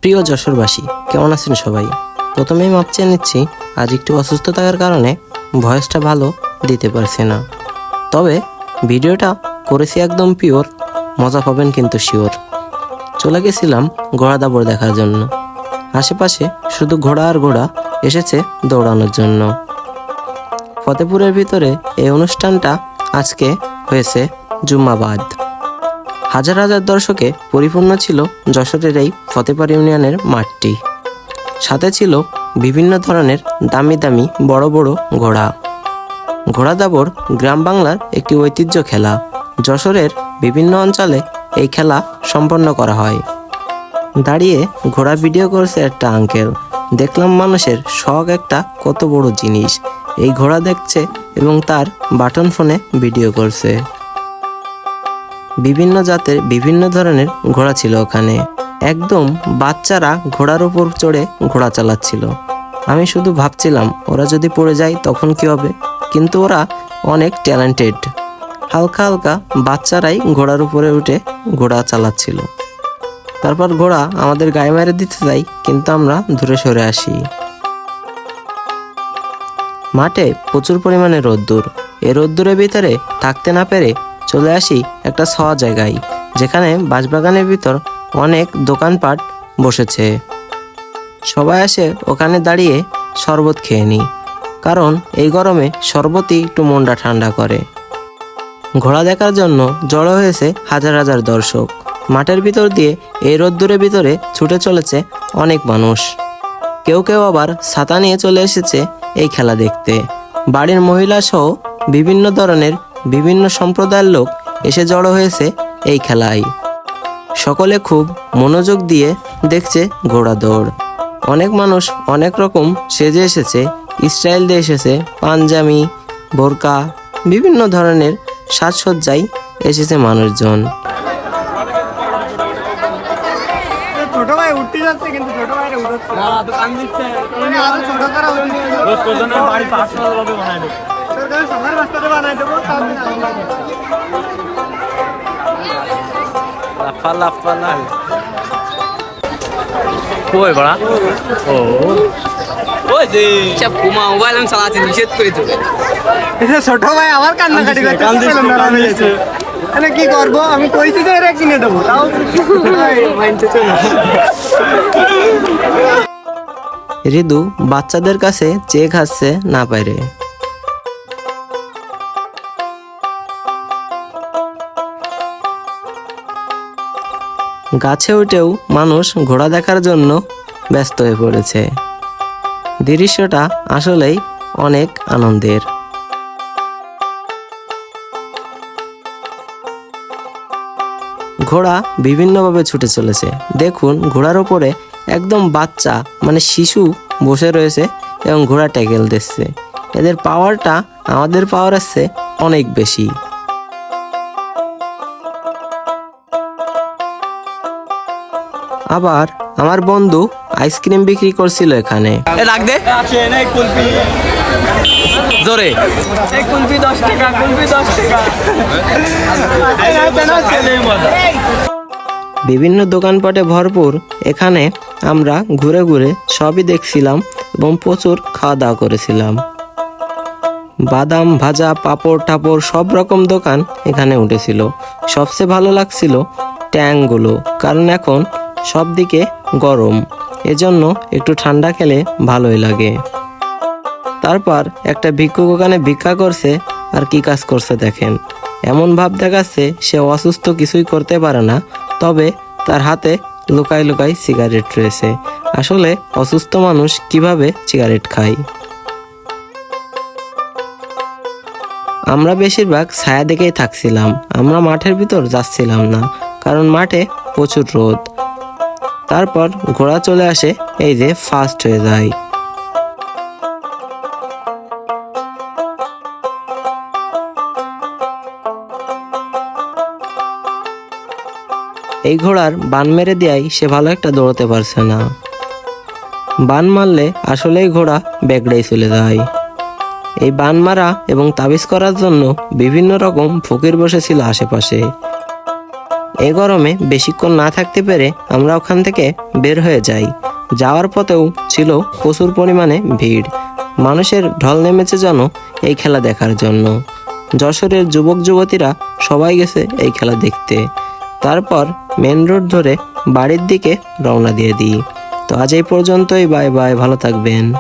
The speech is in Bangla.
প্রিয় যশোরবাসী, কেমন আছেন সবাই? প্রথমেই মাপ চেয়ে নিচ্ছি, আজ একটু অসুস্থ থাকার কারণে ভয়েসটা ভালো দিতে পারছি না। তবে ভিডিওটা করেছি একদম পিওর, মজা পাবেন কিন্তু শিওর। চলে গেছিলাম ঘোড়া দাবড় দেখার জন্য। আশেপাশে শুধু ঘোড়া আর ঘোড়া এসেছে দৌড়ানোর জন্য। ফতেপুরের ভিতরে এই অনুষ্ঠানটা আজকে হয়েছে জুম্মাবাদ। হাজার হাজার দর্শকে পরিপূর্ণ ছিল যশোরের এই ফতেপুর ইউনিয়নের মাঠটি। সাথে ছিল বিভিন্ন ধরনের দামি দামি বড় বড় ঘোড়া। ঘোড়া দাবড় গ্রাম বাংলার একটি ঐতিহ্য খেলা। যশোরের বিভিন্ন অঞ্চলে এই খেলা সম্পন্ন করা হয়। দাঁড়িয়ে ঘোড়া ভিডিও করছে একটা আঙ্কেল। দেখলাম মানুষের শখ একটা কত বড় জিনিস। এই ঘোড়া দেখছে এবং তার বাটন ফোনে ভিডিও করছে। বিভিন্ন জাতের বিভিন্ন ধরনের ঘোড়া ছিল ওখানে। একদম বাচ্চারা ঘোড়ার উপর চড়ে ঘোড়া চালাচ্ছিল। আমি শুধু ভাবছিলাম ওরা যদি পড়ে যায় তখন কি হবে, কিন্তু ওরা অনেক ট্যালেন্টেড। হালকা হালকা বাচ্চারাই ঘোড়ার উপরে উঠে ঘোড়া চালাচ্ছিল। তারপর ঘোড়া আমাদের গায়ে মেরে দিতে যায়, কিন্তু আমরা দূরে সরে আসি। মাঠে প্রচুর পরিমাণে রোদ্দুর। এই রোদ্দুরের ভিতরে থাকতে না পেরে চলে আসি একটা ছাওয়া জায়গায়, যেখানে বাঁশবাগানের ভিতর অনেক দোকানপাট বসেছে। সবাই আসে ওখানে দাঁড়িয়ে শরবত খেয়ে নিই, কারণ এই গরমে শরবতই একটু মনটা ঠান্ডা করে। ঘোড়া দেখার জন্য জড়ো হয়েছে হাজার হাজার দর্শক। মাঠের ভিতর দিয়ে এই রোদ্দুরের ভিতরে ছুটে চলেছে অনেক মানুষ। কেউ কেউ আবার ছাতা নিয়ে চলে এসেছে এই খেলা দেখতে। বাড়ির মহিলা সহ বিভিন্ন ধরনের বিভিন্ন সম্প্রদায়ের লোক এসে জড়ো হয়েছে এই খেলায়। সকলে খুব মনোযোগ দিয়ে দেখছে ঘোড়া দৌড়। অনেক মানুষ অনেক রকম সেজে এসেছে, স্টাইল দিয়ে এসেছে। পাঞ্জাবি, বোরকা, বিভিন্ন ধরনের সাজসজ্জায় এসেছে মানুষজন। ছোট ভাই উঠতে যাচ্ছে, কিন্তু ছোট ভাইরে উঠছে না, দোকান দিচ্ছে। উনি আরো ছোট করা উচিত ছিল। রোজ কোজনের বাড়ি পার্সোনাল ভাবে বানাই দেব, সরকার সবার রাস্তাতে বানাই দেব। তাহলে আমরা লাফা লাফা না কই বড়া ও ওই যে সব কুমা মোবাইল আমি চালাতে নিষেধ করে দেবে। এটা ছোট ভাই আমার কান্নাকাটি করতে কান্দিছে। মানে কি করব, আমি কইছি যে এরা কিনে দেবো, তাও মাইন্ডে চলে। ঋদু বাচ্চাদের কাছে চেয়ে খাচ্ছে না পারে। গাছে উঠেও মানুষ ঘোড়া দেখার জন্য ব্যস্ত হয়ে পড়েছে। দৃশ্যটা আসলেই অনেক আনন্দের। ঘোড়া বিভিন্নভাবে ছুটে চলেছে। দেখুন, ঘোড়ার উপরে একদম বাচ্চা মানে শিশু বসে রয়েছে এবং ঘোড়া ট্যাকেল দিচ্ছে। এদের পাওয়ারটা আমাদের পাওয়ারের চেয়ে অনেক বেশি। আবার আমার বন্ধু আইসক্রিম বিক্রি করছিল এখানে। রাখ দে কুলফি জোরে কুলফি 10 টাকা, কুলফি 10 টাকা। বিভিন্ন দোকানপাটে ভরপুর। এখানে আমরা ঘুরে ঘুরে সবই দেখছিলাম এবং প্রচুর খাওয়া দাওয়া করেছিলাম। বাদাম ভাজা, পাঁপড় টাপড় সব রকম দোকান এখানে উঠেছিল। সবচেয়ে ভালো লাগছিল ট্যাংগুলো, কারণ এখন সব দিকে গরম, এজন্য একটু ঠান্ডা খেলে ভালোই লাগে। তারপর একটা ভিক্ষুক ওখানে ভিক্ষা করছে আর কি কাজ করছে দেখেন। এমন ভাব দেখাচ্ছে সে অসুস্থ, কিছুই করতে পারে না, তবে তার হাতে লুকাই লুকাই সিগারেট রয়েছে। আসলে অসুস্থ মানুষ কিভাবে সিগারেট খায়? আমরা বেশিরভাগ ছায়া দেখেই থাকছিলাম। আমরা মাঠের ভিতর যাচ্ছিলাম না, কারণ মাঠে প্রচুর রোদ। তারপর ঘোড়া চলে আসে, এই যে ফাস্ট হয়ে যায়। এই ঘোড়ার বান মেরে দেয়, সে ভালো একটা দৌড়াতে পারছে না। বান মারলে আসলেই ঘোড়া বেগড়েই চলে যায়। এই বান মারা এবং তাবিজ করার জন্য বিভিন্ন রকম ফকির বসেছিল আশেপাশে। এই গরমে বেশিক্ষণ না থাকতে পেরে আমরা ওখান থেকে বের হয়ে যাই। যাওয়ার পথেও ছিল প্রচুর পরিমাণে ভিড়, মানুষের ঢল নেমেছে যেন এই খেলা দেখার জন্য। যশোরের যুবক যুবতীরা সবাই গেছে এই খেলা দেখতে। তারপর মেন রোড ধরে বাড়ির দিকে রওনা দিয়ে দিই। তো আজ এই পর্যন্তই, বাই বাই, ভালো থাকবেন।